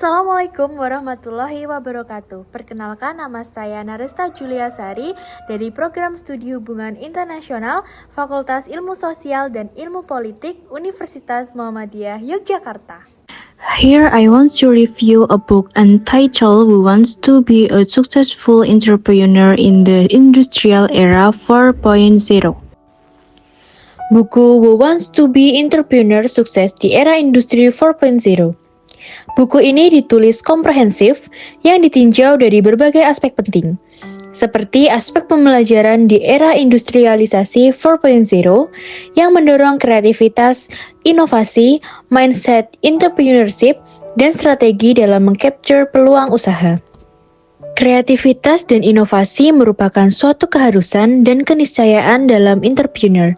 Assalamualaikum warahmatullahi wabarakatuh. Perkenalkan, nama saya Naresta Julia Sari dari Program Studi Hubungan Internasional Fakultas Ilmu Sosial dan Ilmu Politik Universitas Muhammadiyah Yogyakarta. Here I want to review a book entitled Who Wants to Be a Successful Entrepreneur in the Industrial Era 4.0. Buku Who Wants to Be Entrepreneur Sukses di Era Industri 4.0. Buku ini ditulis komprehensif yang ditinjau dari berbagai aspek penting, seperti aspek pembelajaran di era industrialisasi 4.0 yang mendorong kreativitas, inovasi, mindset entrepreneurship, dan strategi dalam mengcapture peluang usaha. Kreativitas dan inovasi merupakan suatu keharusan dan keniscayaan dalam entrepreneur,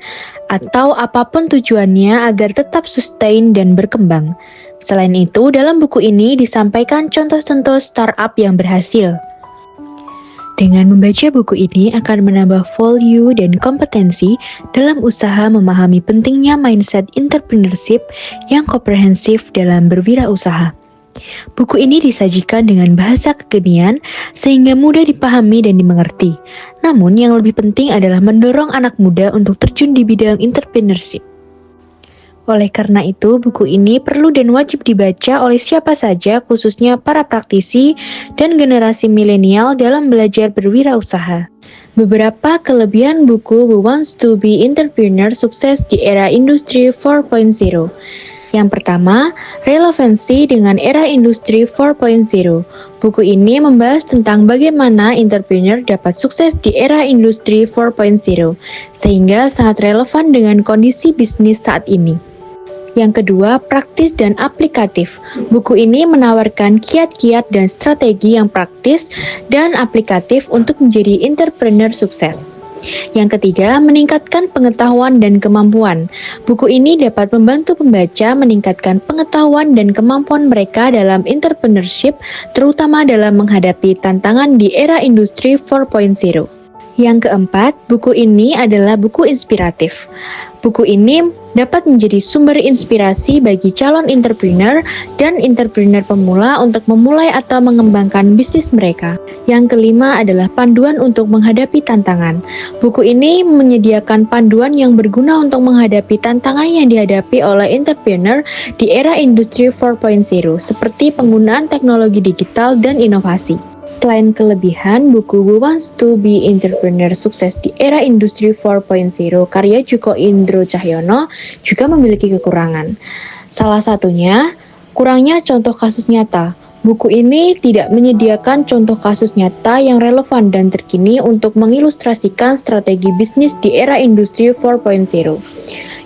atau apapun tujuannya agar tetap sustain dan berkembang. Selain itu, dalam buku ini disampaikan contoh-contoh startup yang berhasil. Dengan membaca buku ini akan menambah value dan kompetensi dalam usaha memahami pentingnya mindset entrepreneurship yang komprehensif dalam berwirausaha. Buku ini disajikan dengan bahasa kekinian sehingga mudah dipahami dan dimengerti. Namun yang lebih penting adalah mendorong anak muda untuk terjun di bidang entrepreneurship. Oleh karena itu, buku ini perlu dan wajib dibaca oleh siapa saja, khususnya para praktisi dan generasi milenial dalam belajar berwirausaha. Beberapa kelebihan buku Who Wants to Be Entrepreneur Sukses di Era Industri 4.0. Yang pertama, relevansi dengan era industri 4.0. Buku ini membahas tentang bagaimana entrepreneur dapat sukses di era industri 4.0, sehingga sangat relevan dengan kondisi bisnis saat ini. Yang kedua, praktis dan aplikatif. Buku ini menawarkan kiat-kiat dan strategi yang praktis dan aplikatif untuk menjadi entrepreneur sukses. Yang ketiga, meningkatkan pengetahuan dan kemampuan. Buku ini dapat membantu pembaca meningkatkan pengetahuan dan kemampuan mereka dalam entrepreneurship, terutama dalam menghadapi tantangan di era industri 4.0. Yang keempat, buku ini adalah buku inspiratif. Buku ini dapat menjadi sumber inspirasi bagi calon entrepreneur dan entrepreneur pemula untuk memulai atau mengembangkan bisnis mereka. Yang kelima adalah panduan untuk menghadapi tantangan. Buku ini menyediakan panduan yang berguna untuk menghadapi tantangan yang dihadapi oleh entrepreneur di era industri 4.0, seperti penggunaan teknologi digital dan inovasi. Selain kelebihan, buku Who Wants to Be Entrepreneur Sukses di Era Industri 4.0 karya Djoko Indro Cahyono juga memiliki kekurangan. Salah satunya, kurangnya contoh kasus nyata. Buku ini tidak menyediakan contoh kasus nyata yang relevan dan terkini untuk mengilustrasikan strategi bisnis di era Industri 4.0.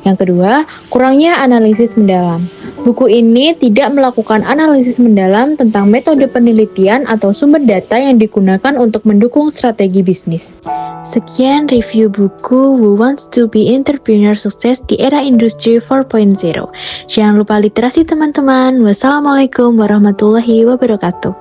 Yang kedua, kurangnya analisis mendalam. Buku ini tidak melakukan analisis mendalam tentang metode penelitian atau sumber data yang digunakan untuk mendukung strategi bisnis. Sekian review buku Who Wants to Be Entrepreneur Sukses di Era Industri 4.0. Jangan lupa literasi teman-teman. Wassalamualaikum warahmatullahi wabarakatuh.